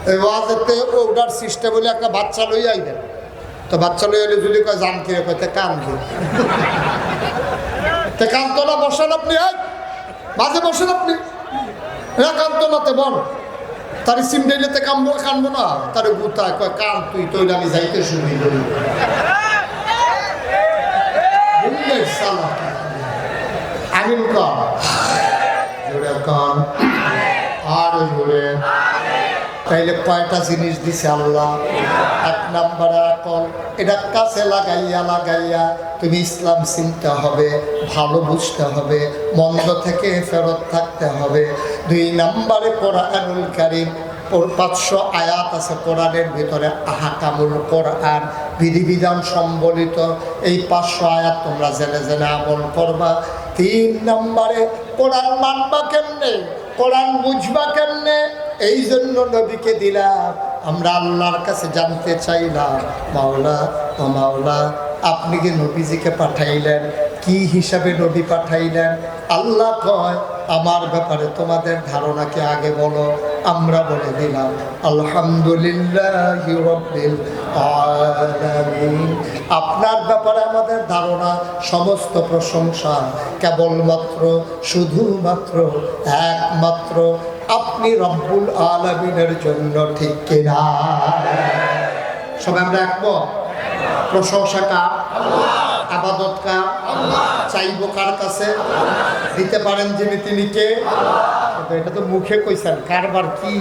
এই ওয়াজেতে ওটার সিস্টেম হলে একটা বাচ্চা লই আইবেন, তো বাচ্চা লই এলে যদি কয় জান কি কয় কান দিন, কান্ত না বসেন আপনি, মাঝে বসেন আপনি, কান্ত নাতে বল তার সিম ডাইলেতে কামবো কানবো না, তার গুতায় কয় কান তুই তৈলে আমি যাইতে শুনি আমিন কন জোরে কন আর জোরে। তাইলে কয়টা জিনিস দিছে আল্লাহ? এক নম্বরে আকল, এটা কাছে লাগাইয়া লাগাইয়া তুমি ইসলাম চিনতে হবে, ভালো বুঝতে হবে, মন্দ থেকে ফেরত থাকতে হবে। 2 নম্বরে কোরআনুল কারীম, 500 আয়াত আছে কোরআনের ভিতরে, আহকামুল কোরআন, বিধিবিধান সম্বলিত। এই 500 আয়াত তোমরা জেনে জেনে আমল করবা। 3 নম্বরে কোরআন মানবা কেমনে, কোরআন বুঝবা কেমনে, এই জন্য নবীকে দিলাম। আমরা আল্লাহর কাছে জানতে চাইলাম, মাওলা ও মাওলা আপনি কি নবীজিকে পাঠাইলেন, কি হিসাবে নবী পাঠাইলেন? আল্লাহ কয় আমার ব্যাপারে তোমাদের ধারণাকে আগে বলো। আমরা বলে দিলাম আলহামদুলিল্লাহি রাব্বিল আলামিন। আপনার ব্যাপারে আমাদের ধারণা, সমস্ত প্রশংসা কেবলমাত্র শুধুমাত্র একমাত্র আপনি রব্বুল আলামিনের জন্য, ঠিক কিনা? সবাই আমরা একমত? প্রশংসা কার? আবাদত কার? চাইবো কার কাছে? দিতে পারেন যিনি, তিনি কে? এটা তো মুখে কইছেন, কারবার কি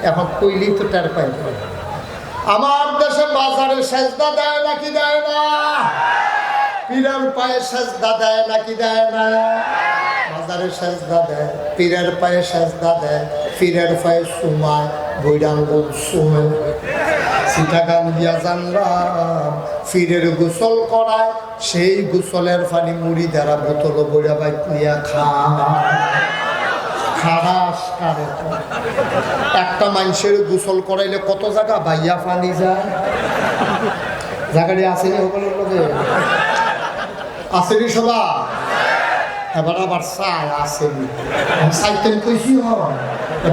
এখন কইলেই তো টের পাই। আমার দেশে বাজারে সেজদা দেয় নাকি দেয় না? পীরের পায়ে সেজদা দেয় নাকি দেয় না? বাজারে সেজদা দেয়, পীরের পায়ে সেজদা দেয়, পীরের পায়ে সুমায়, বৈরাঙ্গুল সুমে সিটাগান দিয়া জানলাম ফিরের গোসল করায়, সেই গোসলের পানি মুড়ি দ্বারা বোতল বইয়া বাইক নিয়া খারাস কারে। একটা মানুষের গোসল করাইলে কত জায়গা বাইয়া পানি যায়, জায়গাটি আসেনি সকলের লোকে, আসেনি সবা। এবার আবার চায় আসেনি, সাইকেল কইছি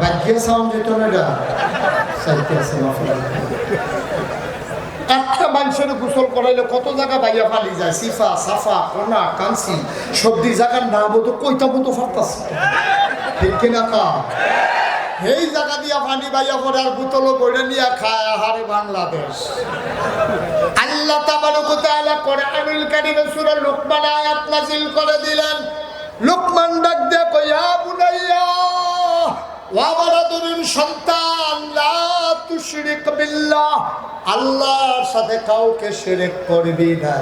বাকিয়া সাউন্ড যেত না, এটা সাইকেল আছে। একটা মানুষের গোসল করাইলে কত জায়গা বাইয়া ফালি যায়, সিফা সাফা কোনা কাঞ্চি সর্দি জায়গার নাম তো কইতা মতো ফাঁকতাছে, ঠিক কিনা কা? এই জায়গা দিয়া পানি বাইয়া পরে আর বোতল বইরে নিয়ে খায়। হারে বাংলাদেশ, আল্লাহ তাবারক ওয়া তাআলা কোরআনুল কারীমে সূরা লুকমান আয়াত নাযিল করে দিলেন। লুকমান ডাক দিয়ে কই, ইয়া বুনাইয়া, ও আমার আদরের সন্তান, লা তুশরিক বিল্লাহ, আল্লাহর সাথে কাউকে শিরক করবি না।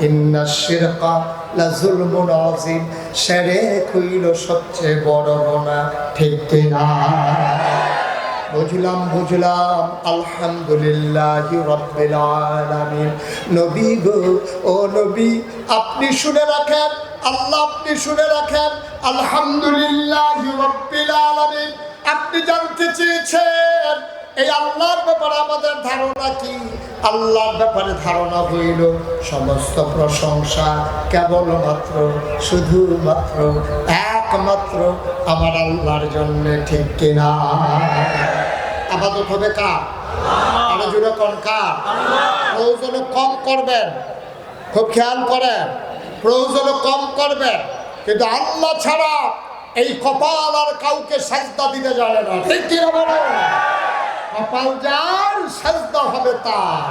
ইন্নাশ শিরকা লাযুলমুন আযীম, শিরক হইল সবচেয়ে বড় গুনাহ, ঠিক কিনা? বুঝলাম। আলহামদুলিল্লাহি রাব্বিল আলামিন। নবী গো, ও নবী আপনি শুনে রাখেন, আল্লাহ আপনি শুনে রাখেন, আলহামদুলিল্লাহি রাব্বিল আলামিন। আপনি জানতে চেয়েছেন এই আল্লাহর ব্যাপারে আমাদের ধারণা কি? আল্লাহর ব্যাপারে ধারণা হইল সমস্ত প্রশংসা কেবলমাত্র শুধুমাত্র একমাত্র আমার আল্লাহর জন্য, ঠিক কিনা? আবাদত হবে কার? আরো জোরে কোন কার? প্রয়োজনে কম করবেন, খুব খেয়াল করেন, প্রয়োজনে কম করবেন, কিন্তু আল্লাহ ছাড়া এই কপাল আর কাউকে সাজদা দিতে জানে না, ঠিক কিনা বলো? কপাল যার সাজদা হবে তার,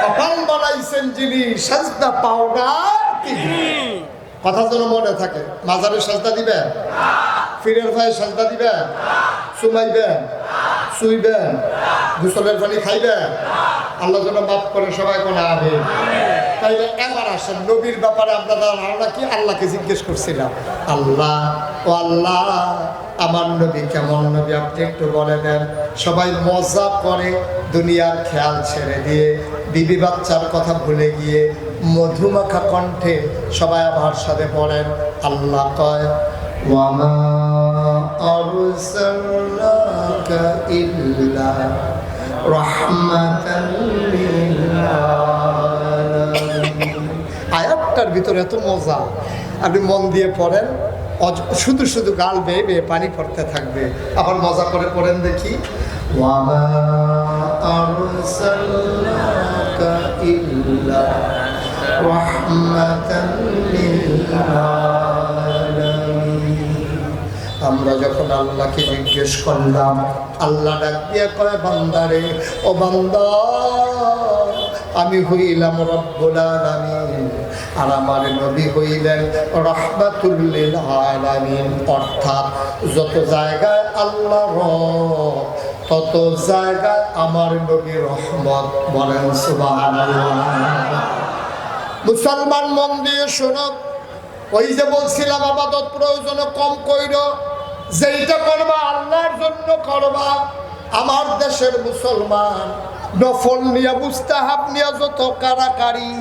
কপাল বানাইছেন যিনি সাজদা পাও না তিনি। কথা যেন মনে থাকে। মাজারে সাজদা দিবেন, পীরের ভাই সাজদা দিবেন, চুমাইবেন, শুইবেন, গোসলের পানি খাইবেন, আল্লাহ যেন মাফ করে সবাই কোনা আবে। তাইলে এবার আসেন নবীর ব্যাপারে আমরা ধারণা কি? আল্লাহকে জিজ্ঞেস করছিলাম, আল্লাহ ও আল্লাহ আমার নবী কেমন নবী আপনি একটু বলে দেন। সবাই মজা করে দুনিয়ার খেয়াল ছেড়ে দিয়ে, বিবি বাচ্চার কথা ভুলে গিয়ে মধুমাখা কণ্ঠে সবাই আমার সাথে পড়েন, আল্লাহ কয় ওয়ামা আরসালনাকা ইল্লা রাহমাতাল লিল আলামিন। আয়াতটার ভিতরে এত মজা, আপনি মন দিয়ে পড়েন, শুধু শুধু গাল বেয়ে বেয়ে পানি পড়তে থাকবে। আবার মজা করে পড়েন দেখি, ওয়ামা ইল্লা রাহমাতান লিল আলামিন। আমরা যখন আল্লাহকে জিজ্ঞেস করলাম, আল্লাহ ডাক দিয়ে কয়, বান্দারে, ও বান্দা, আমি হইলাম রব্বুল আলামিন, আর আমার নবী হইলেন রাহমাতুল লিল আলামিন। অর্থাৎ যত জায়গায় আল্লাহ তত জায়গায় আমার নবী রহমত। বলেন সুবহানাল্লাহ। মুসলমান মন দিয়ে শোনো, ওই যে বলছিলাম আবাদত প্রয়োজনে কম কইর, যেইটা করবা আল্লাহর জন্য করবা। আমার দেশের মুসলমান নফল নিয়ে মুস্তাহাব নিয়ে যত কারাকারি,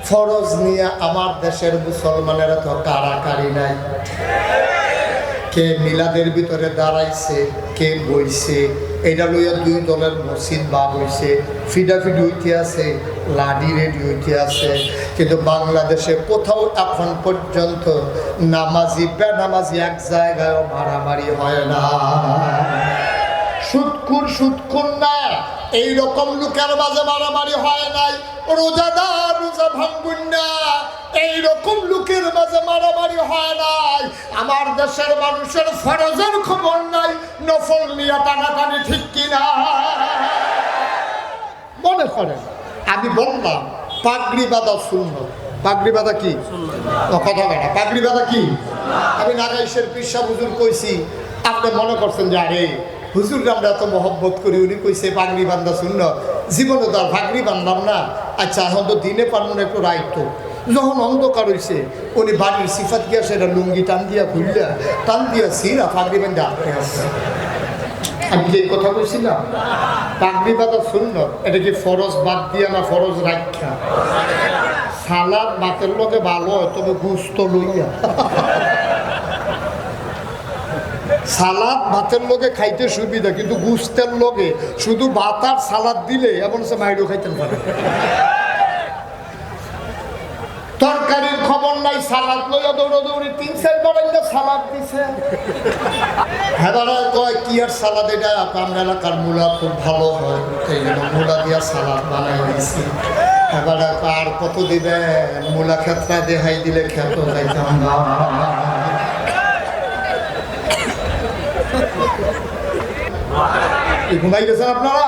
ফরজ নিয়ে আমার দেশের মুসলমানের তো কারাকারি নাই। কে মিলাদের ভিতরে দাঁড়াইছে, কে বইছে, এটা লইয়া দুই দলের মসজিদ বাদ হইছে, ফিডাফিডি হইতে আছে, লাডি রেডি হইতে আছে। কিন্তু বাংলাদেশে কোথাও এখন পর্যন্ত নামাজি বেনামাজি এক জায়গায় মারামারি হয় না। সুৎখুর না, এইরকম লোকের মাঝে মারামারি হয় নাই। রোজাদার রোজা ভাঙবুন না, এইরকম লোকের মাঝে মারামারি হয় নাই। আমার দেশের মানুষের ফরজের খবর নাই, নফল নিয়ে টানাটানি, ঠিক কিনা? মনে করেন আমি বললাম পাগড়ি বাঁধা সুন্নাত। পাগড়ি বাঁধা কি? কথা বেড়া, পাগড়ি বাঁধা কি? আমি নাগাইশের পিসা হুজুর কইছি, আপনি মনে করছেন যে আরে হুজুর আমরা এত মহব্বত করি, উনি কইছে পাগড়ি বান্ধা সুন্নাত, জীবনে তো আর পাগড়ি বান্ধলাম না। আচ্ছা এখন তো দিনে পারবো না, একটু রাইতো। যখন অন্ধকার হয়েছে উনি বাড়ির সিফাত গিয়া সেটা লুঙ্গি টান দিয়া খুললা, টান দিয়া সিরা পাগড়ি বান্ধে আটকে আসছে। আমি যে কথা বলছিলাম পাগড়ি বাঁধা সুন্নাত, এটা কি ফরজ বাদ দিয়া না ফরজ রাখা? সালাদ ভাতের লগে ভালো হয়, তবে গুস্ত লইয়া। সালাদ ভাতের লগে খাইতে সুবিধা, কিন্তু গুস্তের লগে শুধু ভাত আর সালাদ দিলে এমন সে মাইরও খাইতে পারে। তরকারির খবর নাই, সালাদ লইয়া দৌড়াদৌড়ি 3-4 বার সালাদ দিছে। হ্যাঁ কয় কি আর সালাদ, এটা আপনার এলাকার মূলা খুব ভালো হয়, এই জন্য মূলা দিয়া সালাদ বানাই দিছি। এবার আর কত দিবেন, মূলা ক্ষেত্রা দেখাই দিলে খেত যাইতাম না। ঘুমাই গেছেন আপনারা?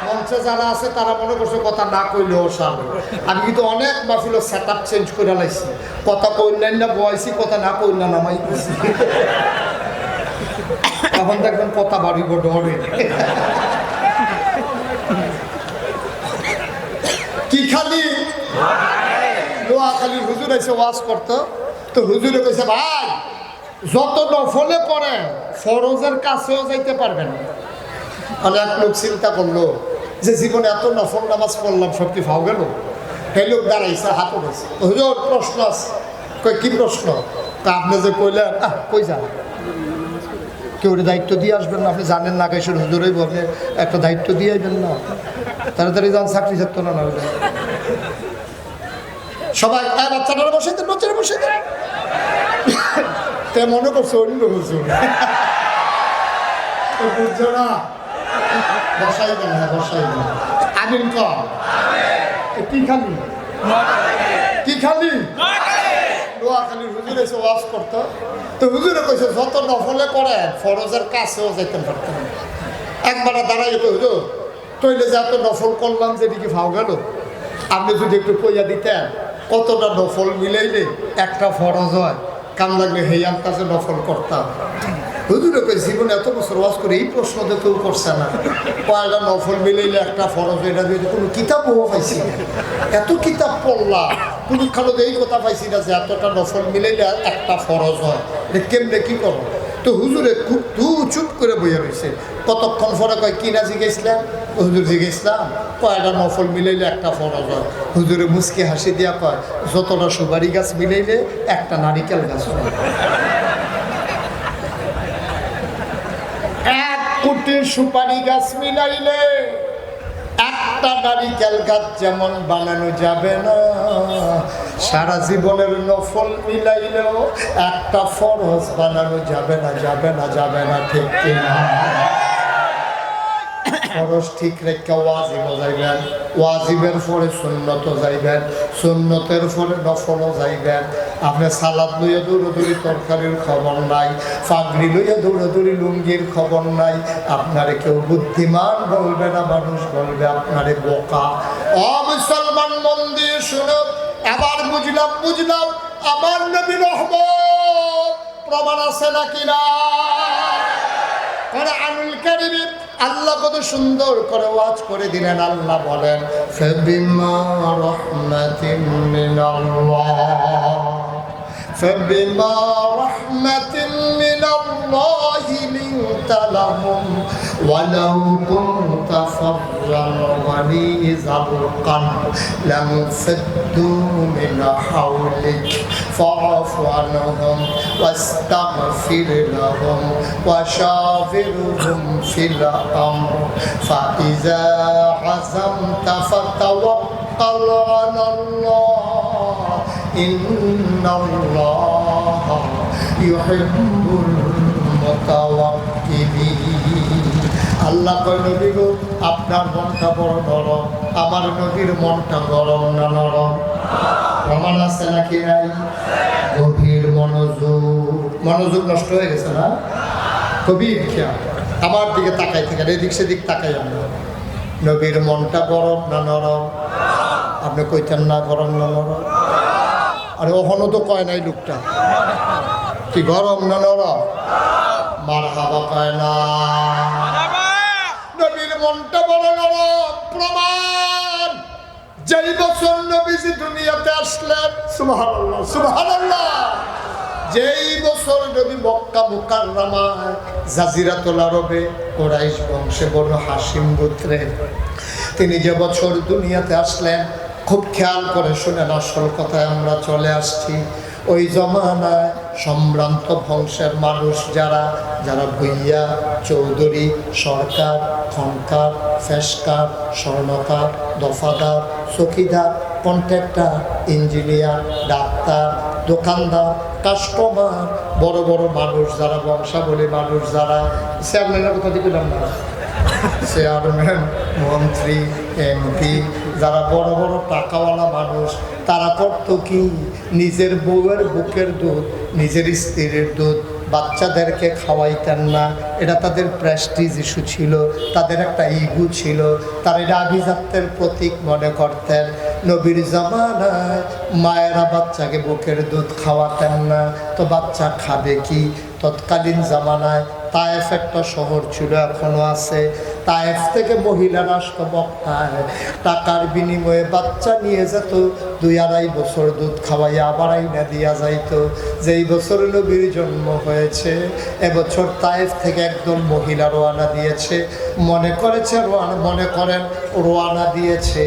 মঞ্চে যারা আছে তারা মনে করছে কথা না কইলেও সামনে। আমি কিন্তু অনেক মাহফিল সেট আপ চেঞ্জ করে লাইছি, কথা কইলেন না বয়সি, কথা না কইলেন নামাই গেছি। এখন দেখবেন কথা বাড়িব ডরে। কি খালি নোয়াখালী হুজুর এসে ওয়াজ করতো, তো হুজুরে কইছে ভাই যত নফলে পড়ে ফরজের কাছেও যাইতে পারবেন না। অনেক লোক চিন্তা করলো যে জীবনে এত নফল নামাজ পড়লাম, সব কি ফাও গেল? সেই লোক দাঁড়াইছে, হাত উঠেছে, হুজুর প্রশ্ন আছে। কই কি প্রশ্ন? তা আপনি যে কইলেন কই যান, কেউ দায়িত্ব দিয়ে আসবেন না? আপনি জানেন না কেসর হুজুরই বলে একটা দায়িত্ব দিয়ে আসবেন না, তাড়াতাড়ি যান, চাকরি থাকতো না। না সবাই বাচ্চাটারা বসে দেন, বাচ্চারা বসে দেন। তে মনে করছে অন্য হুজুর, বুঝছো না? বসাই দেন, হ্যাঁ বসাই দেন। আমিন কর। কি খালি কি খালি নোয়াখালীর হুজুর এসে ওয়াজ করতো, তো হুজুরে কইছে যত নফলে করে ফরজের কাছেও যেতে পারতেন। একবার দাঁড়াই হুজুর তৈলে যে এত নফল করলাম, যেদিকে ফাও গেল, আপনি যদি একটু কইয়া দিতেন কতটা নফল মিলাইলে একটা ফরজ হয়, কাম লাগলে হেই আমার কাছে নফল করতাম। হুজুরে কই জীবনে এত বছর ওয়াজ করে এই প্রশ্ন তো কেউ করছে না, কয়টা নফল মিলাইলে একটা ফরজ, এটা দিয়ে কোনো কিতাবও পাইছি না। এত কিতাব পড়লাম, কোনো খালো এই কথা পাইছি না যে এতটা নফল মিলাইলে একটা ফরজ হয়, এটা কেমনে কি করো? তো হুজুরে খুব চুপ করে বইয়া রয়েছে। কতক্ষণ পরে কয় কি না জিজ্ঞেসলাম? হুজুর জিজ্ঞেসলাম কয়টা নফল মিলাইলে একটা ফরজ হয়? হুজুরে মুচকি হাসি দিয়া কয় যতটা সুপারি গাছ মিলাইলে একটা নারিকেল গাছ হয়। 1 কোটি সুপারি গাছ মিলাইলে একটা নারিকেল গাছ যেমন বানানো যাবে না, সারা জীবনের নফল মিলাইলেও একটা ফরজ বানানো যাবে না, যাবে না, যাবে না, ঠিক কিনা? ফরজ ঠিক রেখে ওয়াজিবও যাইবেন, ওয়াজিবের পরে সুন্নত যাইবেন, সুন্নতের পরে নফলও যাইবেন। আপনি সালাদ লইয়া দৌড়দৌড়ি তরকারির খবর নাই, ফাগড়ি লইয়া দৌড়দৌড়ি লুঙ্গির খবর নাই। আপনারে কেউ বুদ্ধিমান বলবে না, মানুষ বলবে আপনারে বোকা। ও মুসলমান, মন দিয়ে শুনো। এবার বুঝলাম আমার নবী রহমত প্রমাণ আছে নাকি না? কোরআনুল কারীমে আল্লাহ কত সুন্দর করে ওয়াজ করে দিলেন। আল্লাহ বলেন, ফাবিমা রাহমাতিন মিনাল্লাহি লিনতা লাহুম ওয়ালাউ কুনতা ফাররান গালিযাল কলব লানফাদ্দু মিন হাওলিক ফাআফু আনহুম ওয়াস্তাগফির লাহুম ওয়াশাবিরহুম ফিল আমর ফাইযা আযামতা ফাতাওয়াক্কাল আলাল্লাহ ইন্নাল্লাহা ইউহিব্বুল মুতাওয়াক্কিলিন। আল্লাহ কয়, নবী গো, আপনার মনটা বড় নরম, আমার নবীর মনটা গরম না নরম? প্রমাণ আছে নাকি নাই? গভীর মনোযোগ নষ্ট হয়ে গেছে না? গভীর খেয়াল, আমার দিকে তাকাই থেকে এদিক সেদিক তাকাই। আমরা নবীর মনটা গরম না নরম? আপনি কইতেন না গরম না নরম? আরে ওখানে তো কয় নাই লোকটা কি গরম না নরম? মারহাবা কয় না। নবীর মনটা বড় নরম। প্রমাণ, যেই বছর নবীজি দুনিয়াতে আসলেন, সুবহানাল্লাহ সুবহানাল্লাহ, যেই বছর নবী মক্কা মুকাররমায় জাজিরাতুল আরবে কুরাইশ বংশে বনু হাশিম গোত্রে তিনি যে বছর দুনিয়াতে আসলেন, খুব খেয়াল করে শুনেন, আসল কথায় আমরা চলে আসছি। ওই জমানায় সম্ভ্রান্ত বংশের মানুষ যারা ভূঁইয়া, চৌধুরী, সরকার, খনকার, ফেসকার, স্বর্ণকার, দফাদার, চকিদার, কন্ট্রাক্টর, ইঞ্জিনিয়ার, ডাক্তার, দোকানদার, কাস্টমার, বড় বড় মানুষ যারা, বংশাবলী মানুষ যারা, চেয়ারম্যানের কথা দিলাম না, চেয়ারম্যান, মন্ত্রী, এমপি, যারা বড় বড় টাকাওয়ালা মানুষ, তারা করতো কি, নিজের বউয়ের বুকের দুধ, নিজের স্ত্রীর দুধ বাচ্চাদেরকে খাওয়াইতেন না। এটা তাদের প্রেস্টিজ ইস্যু ছিল, তাদের একটা ইগো ছিল, তারা এটা আভিজাত্যের প্রতীক মনে করতেন। নবীর জামানায় মায়েরা বাচ্চাকে বুকের দুধ খাওয়াতেন না, তো বাচ্চা খাবে কি? তৎকালীন জামানায় তায়েফ একটা শহর ছিল, এখনো আছে। তায়েফ থেকে মহিলারা আসতো মক্কায়, টাকার বিনিময়ে বাচ্চা নিয়ে যেত, 2-2.5 বছর দুধ খাওয়াইয়া আবার আইনা দিয়া যাইতো। যেই বছর নবীর জন্ম হয়েছে, এবছর তায়েফ থেকে একদল মহিলা রওনা দিয়েছে। মনে করেন রওনা দিয়েছে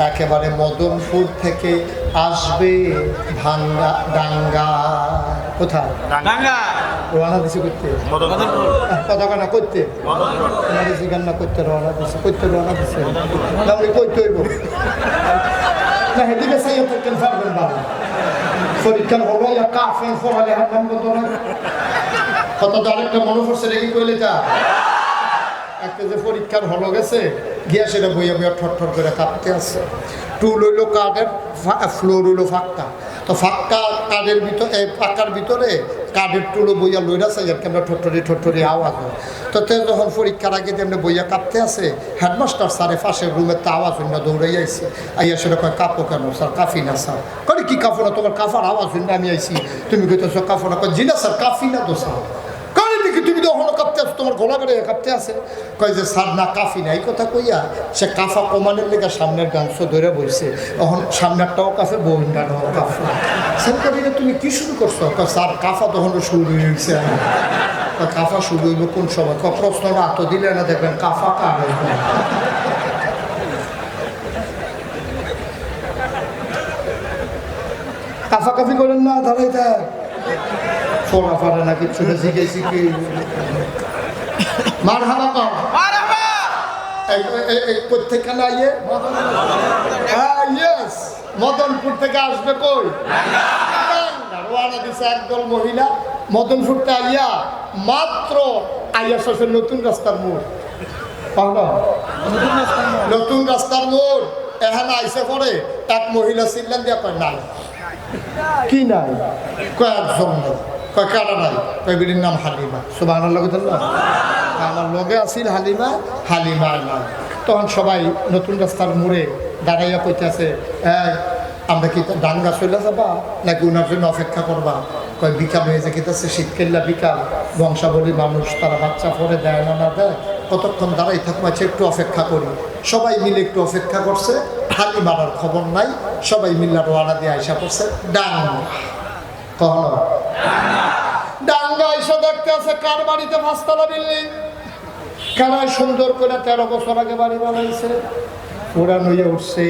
একেবারে মদনপুর থেকে, আসবে ডাঙ্গা। কোথায় রওনা দিছে? করতে কতখানা করতে জিজ্ঞাসা করতে রওনা দিছে, করতে রওনা দিছে তাহলে করতে হইব না। হেদিকে সাইয়া থাকতেন পারবেন বাবা, পরীক্ষার হলো কাফেন ফরালে হাত নাম কত কত আরেকটা মনে পড়ছে রেখে কইলে তা একটা যে পরীক্ষার হলো গেছে গিয়া, সেটা বইয়া ঠর করে কাঁপতে আছে। টুল হইলো কাঠের, ফ্লোর হইলো ফাঁকা, তো ফাঁকা কাঠের ভিতরে, ফাঁকার ভিতরে কাঠের টুলো বইয়া লইরা চাই আর কেমন ঠোঁটরি আওয়াজ হয়। তো যখন পরীক্ষার আগে তেমনি বইয়া কাঁপতে আছে, হেডমাস্টার স্যারে পাশের রুমের তো আওয়াজ হইনা দৌড়াই আইছে। আইয়া সেটা কয়, কাঁপো কেন স্যার? কাফি না স্যার। কয় কি কাঁপো না? তোমার কাফার আওয়াজ হইনা আমি আইছি, তুমি কইতেছ কাঁপো না? কয় জি না স্যার, কাফি না তো স্যার। তুমি তো এখনো কাঁপতে আছো, তোমার গলা বেড়ে কাঁপতে আছে। কয় যে স্যার না, কাফি না। এই কথা কইয়া সে কাফা কমানের লেগে সামনের গাংশ ধরে বইছে। এখন সামনেরটাও কাফে, বউনটাও কাফা। স্যার কবিরা তুমি কি শুরু করছো? স্যার কাফা তখনও শুরু হয়েছে। কাফা শুরু হইব কোন সময়? প্রশ্নটা এত দিলে না, দেখবেন কাফা কার কাফা কাফি করেন না, দাঁড়াই থাক। ফোড়া ফাড়া না কিছু শিখেছি কি মারহাবা কর। কোথেকে না ইয়ে মদনপুর থেকে আসবে। কই রওনা দিছে একদল মহিলা মদনপুরতে আইয়া, মাত্র আইয়া শেষের নতুন রাস্তার মোড়। নতুন রাস্তার মোড় এখানে আইসে পরে এক মহিলা চিল্লান দিয়া কয় নাই কি নাই কয়েকজন নাই কয় কারা নাই কয় বিড়ির নাম হালিমা সুবহানাল্লাহ আমার লগে আছিল হালিমা হালিমা নাই তখন সবাই নতুন রাস্তার মোড়ে দাঁড়াইয়া কইতেছে আমরা কি ডাঙ্গা চলে যাবা নাকি ওনার জন্য অপেক্ষা করবা কয় বিকাল হয়ে যে খেতেছে শীতকাল্লা বিকাল বংশাবলী মানুষ তারা বাচ্চা পরে দেয় না দেয় কতক্ষণ দাঁড়াই থাকবো আছে একটু অপেক্ষা করি সবাই মিলে একটু অপেক্ষা করছে হালিমার খবর নাই সবাই মিলে রোয়ানা দিয়ে আইসা করছে ডাঙ্গা কখনো ডাঙ্গা আইসা দেখতে আছে কার বাড়িতে 5 তলা বিল্ডিং কারায় সুন্দর করে 13 বছর আগে বাড়ি বানাইছে পুরান হয়ে উঠছে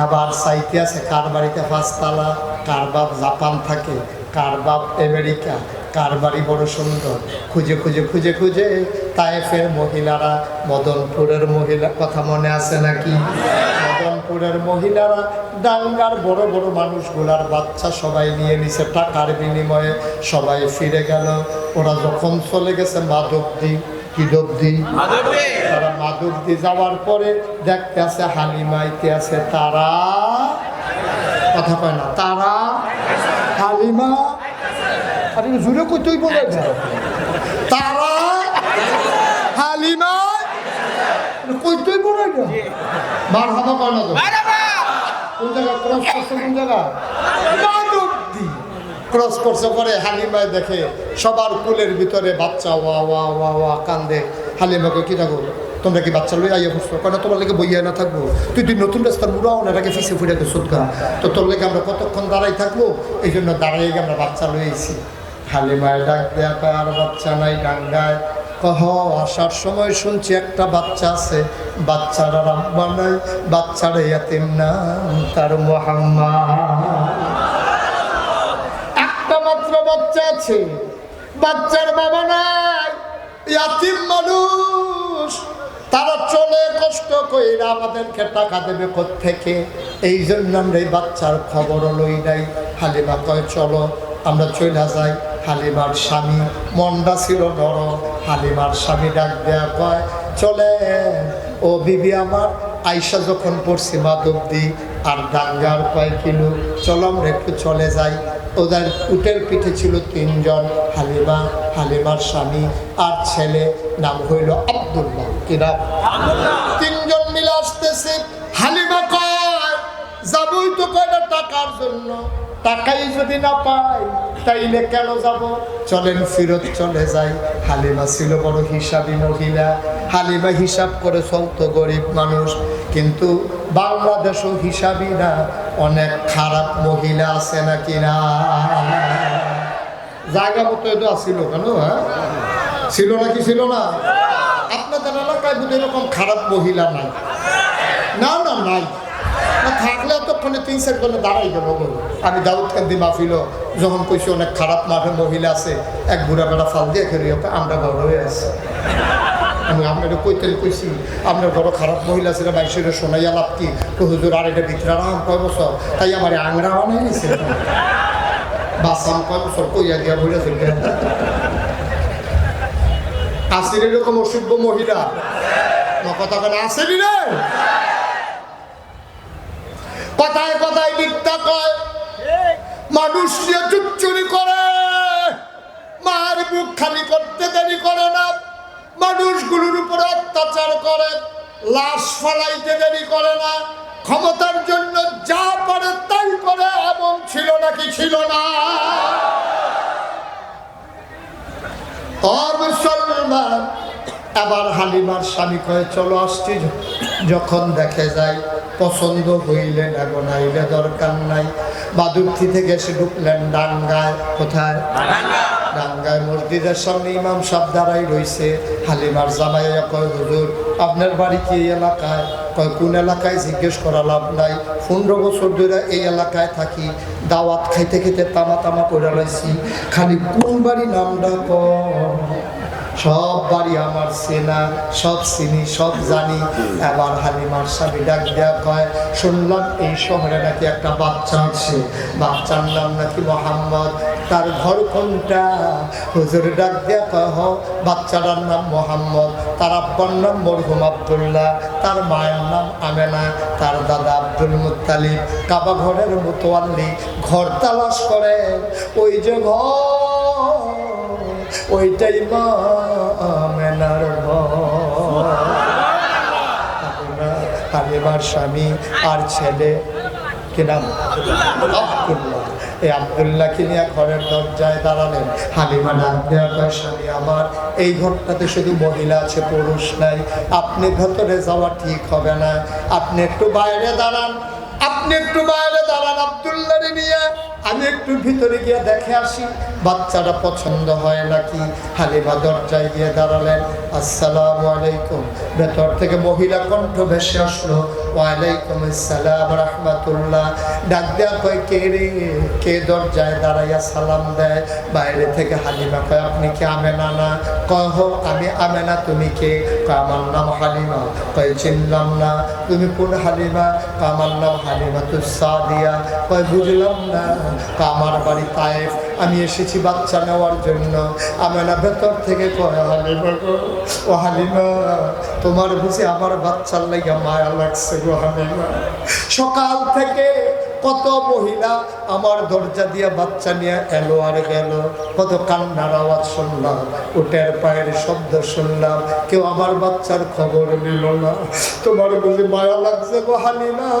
আবার চাইতে আছে কার বাড়িতে 5 তলা কার বাপ জাপান থাকে কার বাপ আমেরিকা কার বাড়ি বড় সুন্দর খুঁজে খুঁজে খুঁজে খুঁজে তায়েফের মহিলারা মদনপুরের মহিলা কথা মনে আছে নাকি মদনপুরের মহিলারা ডাঙ্গার বড় বড় মানুষগুলার বাচ্চা সবাই নিয়ে নিছে টাকার বিনিময়ে সবাই ফিরে গেল ওরা যখন চলে গেছে মাধবদী তারা মাধবদী যাওয়ার পরে দেখতে আছে হালিমাইতে আছে তারা কথা কয় না তারা হালিমা আরে জুড়ে কই তুই বলে তারা হালিমা কই তুই বলে মার হামা কয় না কোন জায়গা ক্রস করছে কোন জায়গা মাধবদী ক্রস করছে পরে হালিমায় দেখে সবার কুলের ভিতরে বাচ্চা ওয়া ওয়া ওয়া ওয়া কান্দে হালিমাকে কি থাকো তোমরা কি বাচ্চা লই আইয়া বসছো কেন তোমার লেগে বইয়া না থাকবো তুই নতুন রাস্তার মুড়াও না এটাকে ফিসে ফুটে সুৎকা তো তোর লেগে আমরা কতক্ষণ দাঁড়াই থাকবো এই জন্য দাঁড়াই আমরা বাচ্চা লইছি হালিমায় ডাক দেয়া কয় আর বাচ্চা নাই ডাঙ্গায় কহ আসার সময় শুনছি একটা বাচ্চা আছে বাচ্চার আব্বা নাই বাচ্চার ইয়াতিম নাম তার মুহাম্মদ একটা মাত্র বাচ্চা আছে বাচ্চার বাবা নাই ইয়াতিম মানুষ তারা চলে কষ্ট কইরা আমাদেরকে টাকা দেবে কোত্থেকে এই জন্য আমরা এই বাচ্চার খবর লই নাই হালিমা কয় চলো আমরা চলে যাই হালিমার স্বামী মনটা ছিল নরম হালিমার স্বামী ডাক দেয়া কয় চলে ও বিবি আমার আইসা যখন পড়ছি মাধবদী আর ডাঙ্গার কয় কিলো চলো আমরা একটু চলে যাই ওদের উটের পিঠে ছিল 3 জন হালিমা হালিমার স্বামী আর ছেলে নাম হইল আব্দুল্লাহ কিনা 3 জন মিলে আসতেছে হালিমা কয় যাবই তো কয়টা টাকার জন্য টাকাই যদি না পাই তাইলে কেন যাব চলেন ফিরত চলে যাই হালিমা ছিল বড় হিসাবী মহিলা হালিমা হিসাব করে চলতো গরিব মানুষ কিন্তু বাংলাদেশও হিসাবী না অনেক খারাপ মহিলা আছে নাকি না জায়গা মতো এটা আসছিল কেন হ্যাঁ ছিল নাকি ছিল না আপনাদের এলাকায় বোধ এরকম খারাপ মহিলা নাই না না নাই থাকলে এতক্ষণে 3-4 জনে দাঁড়াই গেল আমি দাউদ কান্দি মাহফিল যখন কইছি অনেক খারাপ মাঠে মহিলা আছে এক বুড়া বেড়া ফাল দিয়ে খেলি আমরা বড় হয়ে আছি আমি আপনার কইতে কইছি আপনার বড় খারাপ মহিলা ছিল বাইশের শোনাইয়া লাভ কি তো হুজুর আর এটা ভিতরে আরাম 5 বছর তাই আমার আংরা অনেক নিছে বাসাম 5 বছর কইয়া দিয়া বইলা ছিল আসির এরকম অসভ্য মহিলা কথা কেন আসেনি রে কথায় কথায় মিথ্যা কয় মানুষ নিয়ে চুপচুরি করে মার বুক খালি করতে দেরি করে না মানুষগুলোর উপর অত্যাচার করে লাশ ফলাইতে দেরি করে না ক্ষমতার জন্য যা পারে তাই করে এমন ছিল নাকি ছিল না মুসলমান আবার হালিমার স্বামী কয়ে চলো আসছি যখন দেখে যায় পছন্দ হইলে না গোনাইলে দরকার নাই মাধবদী থেকে এসে ঢুকলেন ডাঙ্গায় কোথায় ডাঙ্গায় মসজিদের সামনে ইমাম সাহেব দাঁড়াই রয়েছে হালিমার জামাইয়া কয় হুজুর আপনার বাড়ি কি এই এলাকায় কয় কোন এলাকায় জিজ্ঞেস করা লাভ নাই 15 বছর ধরে এই এলাকায় থাকি দাওয়াত খাইতে খেতে তামা তামা করে লাইছি খালি কোন বাড়ি নামটা সব বাড়ি আমার চেনা, সব চিনি, সব জানি। এবার হালিমার স্বামী ডাক দেয়া কয়, শুনলাম এই শহরে নাকি একটা বাচ্চা আছে, বাচ্চার নাম নাকি মোহাম্মদ, তার ঘর কোনটা? হুজুর ডাক দেয়া কয়, হ, বাচ্চাটার নাম মোহাম্মদ, তার আব্বার নাম মরহুম আব্দুল্লাহ, তার মায়ের নাম আমেনা, তার দাদা আব্দুল মুত্তালিব কাবা ঘরের মোতোয়াল্লি। ঘর তালাশ করে, ওই যে ঘর, ওইটাই মা আমেনার ঘর। হালিমার স্বামী আর ছেলে, কি নাম? আব্দুল্লাহ। এই আব্দুল্লাহকে নিয়ে ঘরের দরজায় দাঁড়ালেন। হালিমা ডাক দেয়া কয়, স্বামী আমার, এই ঘরটাতে শুধু মহিলা আছে, পুরুষ নাই, আপনি ভেতরে যাওয়া ঠিক হবে না, আপনি একটু বাইরে দাঁড়ান, আপনি একটু বাইরে দাঁড়ান আব্দুল্লাহরে নিয়ে, আমি একটু ভিতরে গিয়ে দেখে আসি বাচ্চাটা পছন্দ হয় নাকি। হালিমা দরজায় গিয়ে দাঁড়ালেন। আসসালামু আলাইকুম। ভেতর থেকে মহিলা কণ্ঠ ভেসে আসলো, ওয়ালাইকুম আসসালাম রাহমাতুল্লাহ। ডাক দেয়া কয়, কে রে? কে দরজায় দাঁড়াইয়া সালাম দেয়? বাইরে থেকে হালিমা কয়, আপনি কি আমেনা না? কয়, হো আমি আমেনা। তুমি কে? কয়, আমার নাম হালিমা। কয়, চিনলাম না, তুমি কোন হালিমা? কয়, আমার নাম হালিমাতুস সাদিয়া। কয়, বুঝলাম না। কয়, আমার বাড়ি তায়েফ, আমি এসেছি বাচ্চা নেওয়ার জন্য। আমেনা ভেতর থেকে কয়, হালিমা গো, ও হালিমা, তোমার বুঝি আমার বাচ্চার লাগা মায়া লাগছে গো হালিমা। সকাল থেকে কত মহিলা আমার দরজা দিয়ে বাচ্চা নিয়ে এলো আর গেল, কত কান্নার আওয়াজ শুনলাম, উটের পায়ের শব্দ শুনলাম, কেউ আমার বাচ্চার খবর নিল না। তোমার বুঝি মায়া লাগছে গো হালিমা?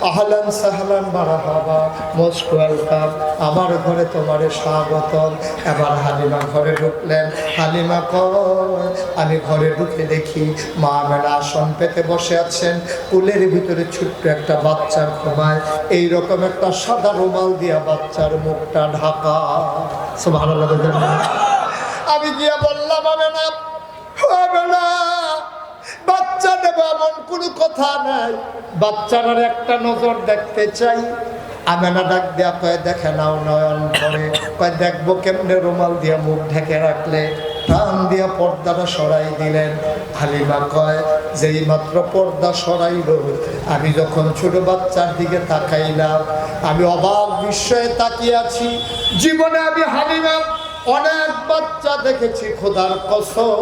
আহলান সাহলান মারহাবা, মোস্ট ওয়েলকাম, আমার ঘরে তোমার স্বাগতম। এবার হালিমা ঘরে ঢুকলেন। হালিমা কয়, আমি ঘরে ঢুকে দেখি মা আমেনা আসন পেতে বসে আছেন, কুলের ভিতরে ছোট্ট একটা বাচ্চা ঘুমায়, এইরকম একটা সাদা রুমাল দিয়া বাচ্চার মুখটা ঢাকা। সুবহানাল্লাহ। আমি গিয়া বললাম, আমেনা, আমেনা, বাচ্চা দেবো এমন কোনো কথা নাই, বাচ্চার একটা নজর দেখতে চাই। আমেনা ডাক দেয়া কয়, দেখে নাও নয়ন করে। কয়, দেখবো কেমনে? রুমাল দিয়া মুখ ঢেকে রাখলে। টান দিয়া পর্দাটা সরাই দিলেন। হালিমা কয়, যেই মাত্র পর্দা সরাইল, আমি যখন ছোট বাচ্চার দিকে তাকাইলাম, আমি অবাক বিস্ময়ে তাকিয়ে আছি। জীবনে আমি হালিমা অনেক বাচ্চা দেখেছি, খোদার কসম,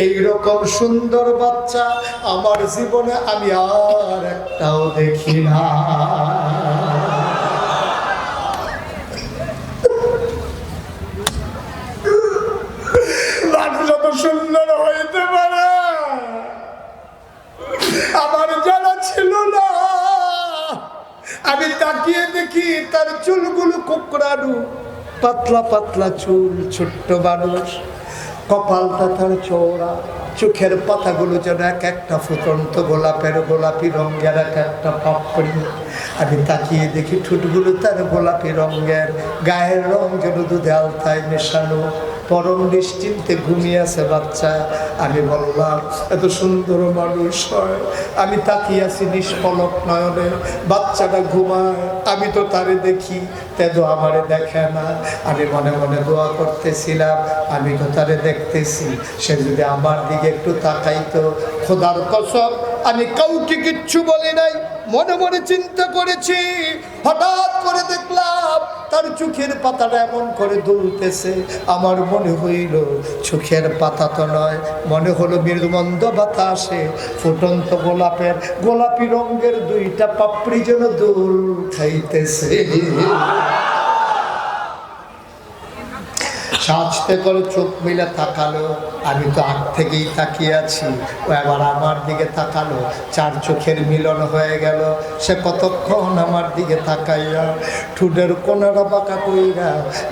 এইরকম সুন্দর বাচ্চা আমার জীবনে আমি আর একটাও দেখি না। যত সুন্দর হইতে পারে আমার জানা ছিল না। আমি তাকিয়ে দেখি তার চুলগুলো কোকড়ানো, পাতলা পাতলা চুল, ছোট্ট মানুষ, কপালটা তার চওড়া, চোখের পাতাগুলো যেন এক একটা ফুটন্ত গোলাপের, গোলাপি রঙের এক একটা পাপড়ি। আমি তাকিয়ে দেখি ঠোঁটগুলো তার গোলাপি রঙের, গায়ের রং যেন দুধে আলতায় মেশানো, পরম নিশ্চিন্তে ঘুমিয়ে আছে বাচ্চা। আমি বললাম, এত সুন্দর মানুষ হয়? আমি তাকিয়ে আছি নিষ্পলক নয়নে, বাচ্চাটা ঘুমায়, আমি তো তারে দেখি, তেদো আমারে দেখে না। আমি মনে মনে দোয়া করতেছিলাম, আমি তো তারে দেখতেছি, সে যদি আমার দিকে একটু তাকাইতো। খোদার কসম, আমি কাউকে কিচ্ছু বলি নাই, মনে মনে চিন্তা করেছি। হঠাৎ করে দেখলাম তার চোখের পাতাটা এমন করে দুলতেছে, আমার মনে হইল চোখের পাতা তো নয়, মনে হলো মৃদুমন্দ বাতাসে ফুটন্ত গোলাপের, গোলাপি রঙের দুইটা পাপড়ি যেন দুল খাইতেছে। সাজতে করে চোখ মিলে তাকালো, আমি তো আগ থেকেই তাকিয়ে আছি, ও এবার আমার দিকে তাকালো, চার চোখের মিলন হয়ে গেল। সে কতক্ষণ আমার দিকে তাকাইয়া ঠোঁটের কোনারা বাঁকা কইরা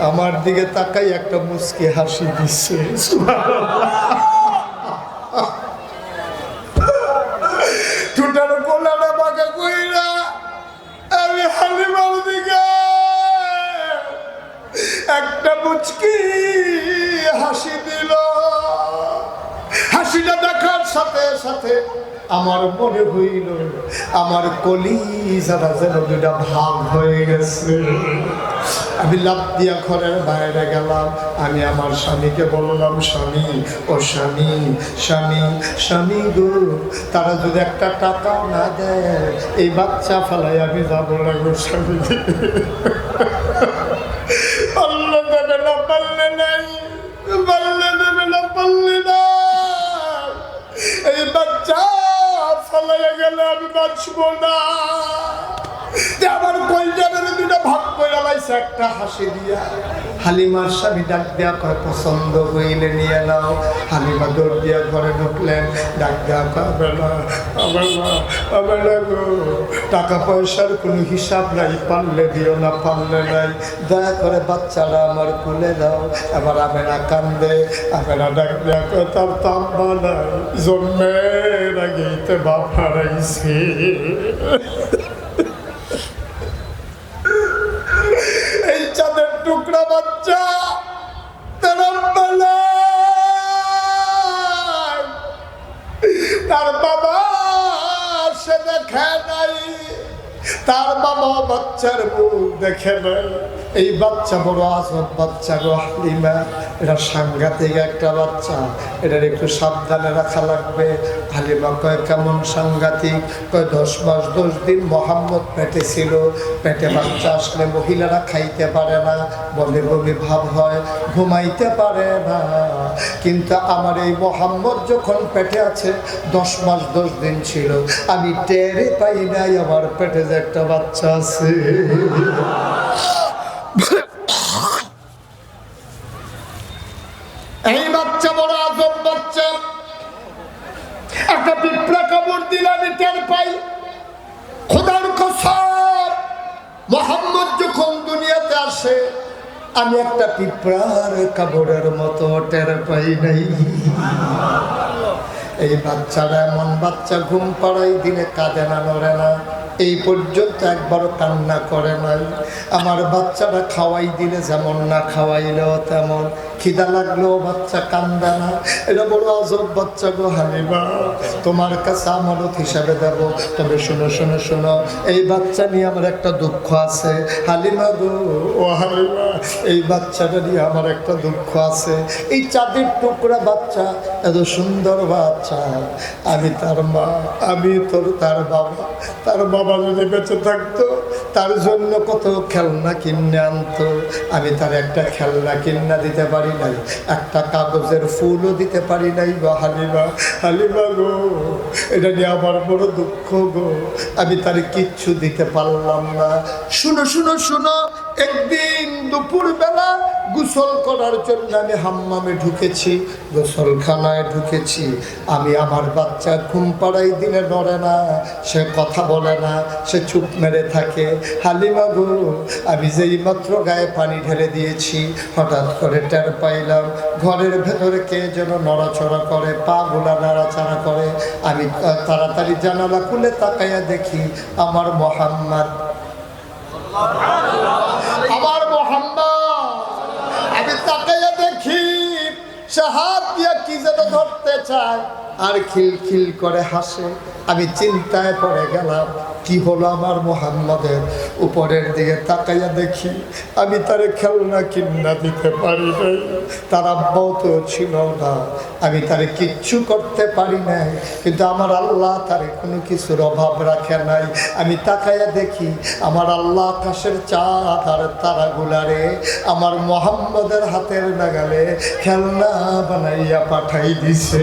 আমার দিকে তাকাই একটা মুচকি হাসি দিচ্ছে। ঠোঁটের কোনারা বাঁকা কইরা আমি হালিমার দিকে একটা মুচকি হাসি দিল। হাসিটা দেখার সাথে সাথে আমার মনে হইল আমার কলিজাটা যেন দুটা ভাগ হয়ে গেছে। আমি লাফ দিয়া ঘরের বাইরে গেলাম। আমি আমার স্বামীকে বললাম, স্বামী, ও স্বামী, স্বামী, স্বামী গো, তারা যদি একটা টাকা না দেয় এই বাচ্চা ফেলাই আমি যাবো না গো স্বামী। আল্লাহ দেবে না, পারলে নাই, পারলে দেবে না, পারলে না, এই বাচ্চা ফেলাইয়া গেলে আমি বাঁচবো না। আমার কলজাবের দুটা ভাগ করে লাইছে একটা হাসি দিয়া। হালিমার স্বামী ডাক দেয়া কয়, পছন্দ হইলে নিয়ে নাও। হালিমা দৌড় দিয়া ঘরে ঢুকলেন, ডাক দেয়া পাবে না, পাবে না, পাবে না গো, টাকা পয়সার কোনো হিসাব নাই, পারলে দিও না, পারলে নাই, দয়া করে বাচ্চারা আমার খুলে দাও। এবার আমেরা কান্দে, আমেরা ডাক দেয়া কয়, তার তাম্বা নাই, জন্মের আগেইতে বাপ হারাইছে। এই চাঁদের টুকরা বাচ্চা তার বাবা সে দেখে নাই, তার বাবা বাচ্চার মুখ দেখে নাই। এই বাচ্চা বড় আজব বাচ্চা গো হালিমা, এটা সাংঘাতিক একটা বাচ্চা, এটার একটু সাবধানে রাখা লাগবে। হালিমা কয়, কেমন সাংঘাতিক? কয়, 10 মাস 10 দিন মোহাম্মদ পেটে ছিল। পেটে বাচ্চা আসলে মহিলারা খাইতে পারে না, বলে বলে ভাব হয়, ঘুমাইতে পারে না। কিন্তু আমার এই মোহাম্মদ যখন পেটে আছে, 10 মাস 10 দিন ছিল, আমি টেরে পাই নাই আমার পেটে যে একটা বাচ্চা আছে। এই বাচ্চা বড় আজব বাচ্চা, একটা পিঁপড়া কামড় দিলে আমি টের পাই। খোদার কসম, মোহাম্মদ যখন দুনিয়াতে আসে আমি একটা পিঁপড়ার কামড়ের মতো টের পাই নাই। এই বাচ্চারা এমন বাচ্চা, ঘুম পাড়াই দিনে কাঁদে না, নড়ে না, এই পর্যন্ত একবারও কান্না করে নাই। আমার বাচ্চারা খাওয়াই দিলে যেমন, না খাওয়াইলেও তেমন, খিদা লাগলেও বাচ্চা কান্দে না। এটা বড় আজব বাচ্চা গো হালিমা, তোমার কাছে আমানত হিসাবে দেব। তবে শোনো শোনো শোনো, এই বাচ্চা নিয়ে আমার একটা দুঃখ আছে হালিমা গো, ও হালিমা, এই বাচ্চাটা নিয়ে আমার একটা দুঃখ আছে। এই চাঁদের টুকরা বাচ্চা, এত সুন্দর বাচ্চা, আমি তার মা, আমি তার বাবা, তার বাবা যদি বেঁচে থাকতো তার জন্য কত খেলনা কিনে আনতো। আমি তার একটা খেলনা কিনা দিতে পারি নাই, একটা কাগজের ফুলও দিতে পারি নাই গো হালিমা। হালিমা গো, এটা নিয়ে আমার বড় দুঃখ গো, আমি তার কিচ্ছু দিতে পারলাম না। শুনো শুনো শুনো, একদিন দুপুর বেলা গোসল করার জন্য আমি হাম্মামে ঢুকেছি, গোসলখানায় ঢুকেছি। আমি আমার বাচ্চা ঘুম পাড়াই দিলে নড়ে না, সে কথা বলে না, সে চুপ মেরে থাকে। হালিমা গো, আমি যেই মাত্র গায়ে পানি ঢেলে দিয়েছি, হঠাৎ করে টের পাইলাম ঘরের ভেতরে কে যেন নড়াচড়া করে, পা গুলা নাড়াচাড়া করে। আমি তাড়াতাড়ি জানালা খুলে তাকাইয়া দেখি আমার মোহাম্মদ, আমার মোহাম্মদ। আমি তাকাইয়া দেখি সে হাত দিয়া কি যেন ধরতে চায় আর খিলখিল করে হাসে। আমি চিন্তায় পড়ে গেলাম, কি হলো আমার মোহাম্মদের? উপরের দিকে তাকাইয়া দেখি আমি তারে খেলনা কিনা দিতে পারি নাই, তার আব্বাও তো ছিল না, আমি তারে কিচ্ছু করতে পারি নাই। কিন্তু আমার আল্লাহ তারে কোনো কিছুর অভাব রাখে নাই। আমি তাকাইয়া দেখি আমার আল্লাহ আকাশের চাঁদ আর তারাগুলারে আমার মোহাম্মদের হাতের নাগালে খেলনা বানাইয়া পাঠাই দিছে।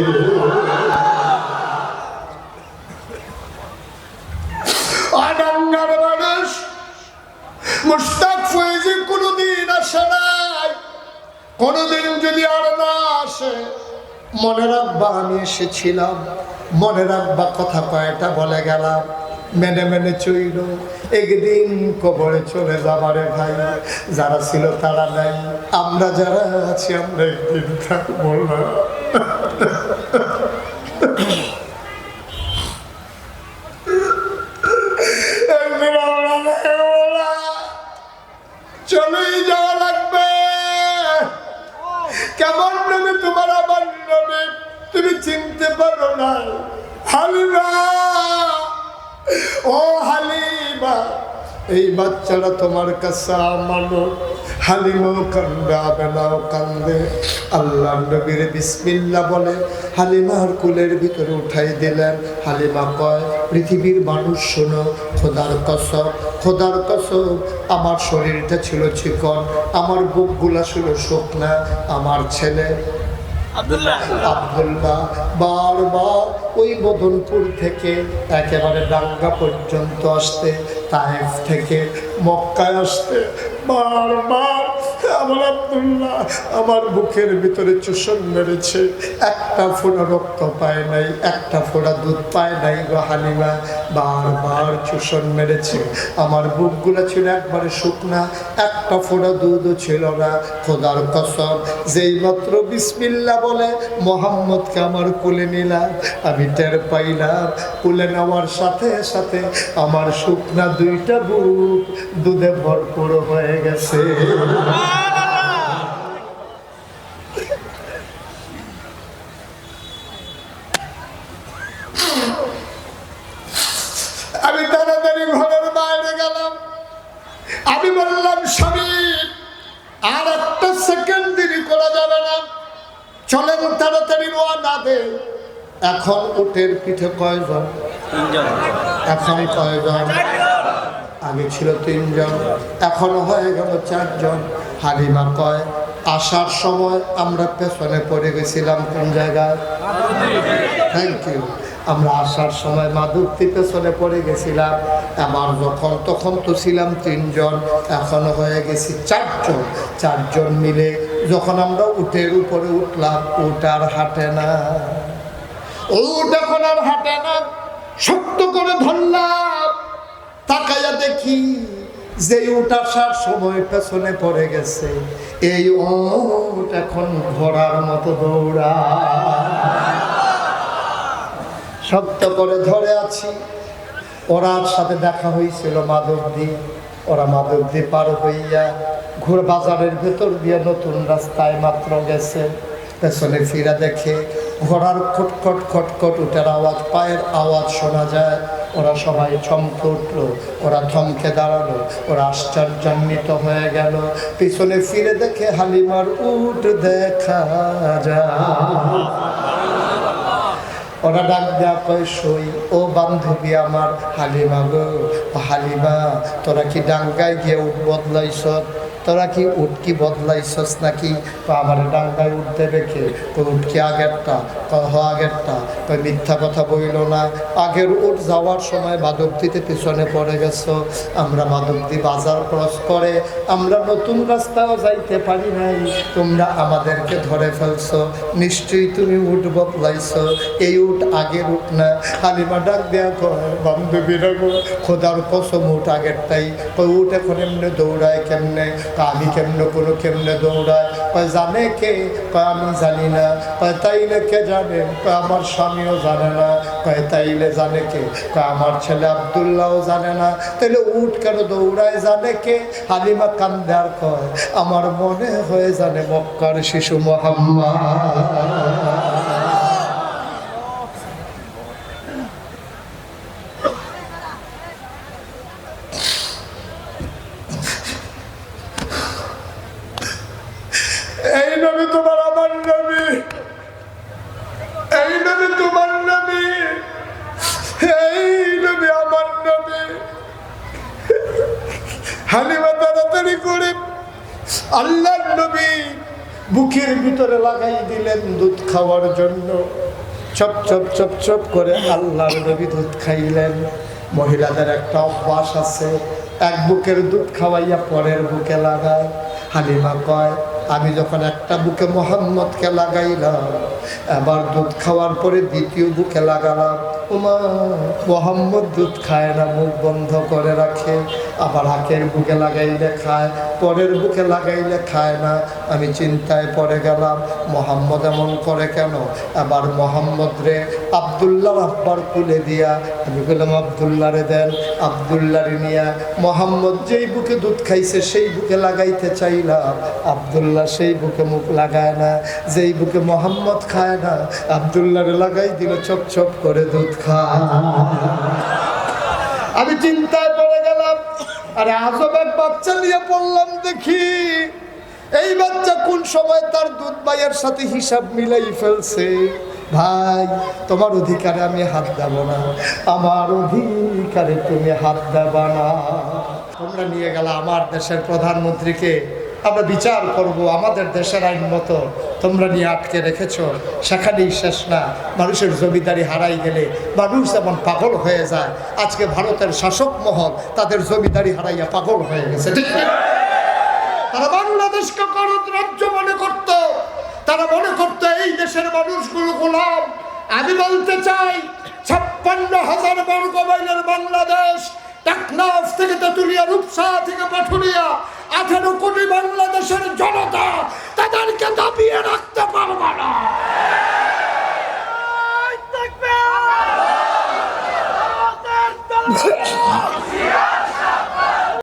আডাঙ্গার মানুষ মুশতাক ফয়েজি কোনদিন আসে নাই, কোনদিন যদি আর না আসে মনে রাখবা আমি এসেছিলাম, মনে রাখবা কথা কয়টা বলে গেলাম, মেনে মেনে চইল। একদিন কবরে চলে যাবারে ভাই, যারা ছিল তারা নাই, আমরা যারা আছি আমরা একদিন থাকবো না। চলেই যাওয়া লাগবে। কেমন নবী তোমার, আমার নবী তুমি চিনতে পারো না। হালিমা, ও হালিমা, এই বাচ্চারা তোমার কাছে আমানত। হালিমাও কান্দে, আমেনাও কান্দে। আল্লাহ নবীর বিসমিল্লাহ বলে হালিমার কুলের ভিতরে উঠাই দিলেন। হালিমা কয়, পৃথিবীর মানুষ শোনো, খোদার কসম, খোদার কসম, আমার শরীরটা ছিল চিকন, আমার বুকগুলা ছিল শুকনা। আমার ছেলে আব্দুল্লাহ বারবার ওই মদনপুর থেকে একেবারে ডাঙ্গা পর্যন্ত আসতে, তায়েফ থেকে মক্কায় আসতে বারবার আমার আব্দুল্লাহ আমার বুকের ভিতরে চুষণ মেরেছে। একটা ফোঁটা রক্ত পায় নাই, একটা ফোঁটা দুধ পায় নাই গো হালিমা। বারবার চুষণ মেরেছে। আমার বুকগুলো ছিল একবারে শুকনা, একটা ফোঁটা দুধও ছিল না। খোদার কসম, যেই মাত্র বিসমিল্লাহ বলে মোহাম্মদকে আমার কোলে নিলাম, আমি টের পাইলাম কোলে নেওয়ার সাথে সাথে আমার শুকনা দুইটা বুক দুধে ভরপুর হয়ে গেছে। আমি তাড়াতাড়ি ঘরের বাইরে গেলাম। আমি বললাম, স্বামী আর একটা সেকেন্ড দেরি করা যাবে না, চলেন তাড়াতাড়ি রওনা দে। এখন উটের পিঠে কয়জন? এখন কয়জন? আগে ছিল 3 জন, এখন হয়ে গেল 4 জন। হালিমা কয়, আসার সময় আমরা পেছনে পড়ে গেছিলাম কোন জায়গায়? Thank you. আমরা আসার সময় মাধবতী পেছনে পড়ে গেছিলাম। আমার যখন তখন তো ছিলাম 3 জন, এখন হয়ে গেছি 4 জন। 4 জন মিলে যখন আমরা উটের উপরে উঠলাম, উট আর হাঁটে না। উট এখন আর হাঁটে না। শক্ত করে ধরলাম, তাকাইয়া দেখি যে উট আসার সময় পেছনে পড়ে গেছে, এই উট এখন ঘোড়ার মতো দৌড়া। শক্ত করে ধরে আছি। ওরার সাথে দেখা হয়েছিল মাধবদী। ওরা মাধবদী পার হইয়া ঘুরে বাজারের ভেতর দিয়ে নতুন রাস্তায় মাত্র গেছে। পেছনে ফিরা দেখে ঘোড়ার খটখট খটখট উটের আওয়াজ, পায়ের আওয়াজ শোনা যায়। ওরা সবাই চমকে উঠলো, ওরা থমকে দাঁড়ালো, ওরা আশ্চর্যান্বিত হয়ে গেল। পিছনে ফিরে দেখে হালিমার উট দেখা যায়। ওরা ডাক দেয়া কয়, সই ও বান্ধবী আমার হালিমা গো, হালিমা তোরা কি ডাঙ্গায় গিয়ে উঠ বদলাইছ? তোরা কি উঠ কি বদলাইছস নাকি? আমার ডাঙ্গায় উঠতে রেখে উঠ কি আগেরটা? আগেরটা। মিথ্যা কথা বইল না, আগের উঠ যাওয়ার সময় মাধবদীতে পিছনে পড়ে গেছো। আমরা মাধবদী বাজার ক্রস করে আমরা নতুন রাস্তাও যাইতে পারি নাই, তোমরা আমাদেরকে ধরে ফেলছো। নিশ্চয়ই তুমি উঠ বদলাইছ, এই উঠ আগের উঠ না। হালিমা ডাক দেয়া কয়, বান্ধবীরা গো, খোদার কসম উঠ আগেরটাই। কই উঠ এখন এমনি দৌড়ায় কেমনে? আমি কেমনে কোনো কেমনে দৌড়ায়? কয় জানে কে? কয় আমি জানি না। কয় তাইলে কে জানে? কয় আমার স্বামীও জানে না। কয় তাইলে জানে কে? কয় আমার ছেলে আব্দুল্লাহও জানে না। তাইলে উঠ কেন দৌড়ায় জানে কে? হালিমা কান্দে আর কয়, আমার মনে হয়ে জানে মক্কার শিশু মুহাম্মদ। এই নবী তোমার আমার নবী, এই নবী তোমার নবী, এই নবী আমার নবী। হালিমা তাড়াতাড়ি করে আল্লাহর নবী বুকের ভিতরে লাগাই দিলেন দুধ খাওয়ার জন্য। চপ চপ চপ চপ করে আল্লাহর নবী দুধ খাইলেন। মহিলাদের একটা অভ্যাস আছে, এক বুকের দুধ খাওয়াইয়া পরের বুকে লাগায়। হালিমা কয়, আমি যখন একটা বুকে মোহাম্মদকে লাগাইলাম, আবার দুধ খাওয়ার পরে দ্বিতীয় বুকে লাগালাম। ওমা, মোহাম্মদ দুধ খায় না, মুখ বন্ধ করে রাখে। আবার হাকের বুকে লাগাইলে খায়, পরের বুকে লাগাইলে খায় না। আমি চিন্তায় পড়ে গেলাম, মোহাম্মদ এমন করে কেন? আবার মোহাম্মদ রে আব্দুল্লাহ আব্বার কুলে দিয়া আমি বললাম, আব্দুল্লাহ রে দেন। আব্দুল্লাহরে নিয়া মোহাম্মদ যেই বুকে দুধ খাইছে সেই বুকে লাগাইতে চাইলাম, আব্দুল্লাহ সেই বুকে মুখ লাগায় না। যেই বুকে মোহাম্মদ খায় না, আব্দুল্লাহরে লাগাই দিল চপ চপ করে দুধ খায়। আমি চিন্তায় পড়ে গেলাম, আরে আজব এক বাচ্চা নিয়ে পড়লাম, দেখি এই বাচ্চা কোন সময় তার দুধ ভাইয়ের সাথে হিসাব মিলাই ফেলছে। ভাই, তোমার অধিকারে আমি হাত দেব না, আমার অধিকারে তুমি হাত দেবা না। তোমরা নিয়ে গেলে আমার দেশের প্রধানমন্ত্রীকে, আমরা বিচার করব আমাদের দেশের আইন মতো। তোমরা নিয়ে আটকে রেখেছো, সেখানেই শেষ না। মানুষের জমিদারি হারাই গেলে মানুষ যেমন পাগল হয়ে যায়, আজকে ভারতের শাসক মহল তাদের জমিদারি হারাইয়া পাগল হয়ে গেছে, ঠিক না? তারা বাংলাদেশকে গণত রাজ্য মনে করত, তারা মনে করত এই দেশের মানুষগুলো গোলাম। আমি বলতে চাই, 56,000 বর্গ মাইলের বাংলাদেশ, টেকনাফ থেকে তেঁতুলিয়া, রূপসা থেকে পাঠুরিয়া, 18 কোটি বাংলাদেশের জনতা, তাদেরকে দাবিয়ে রাখতে পারবা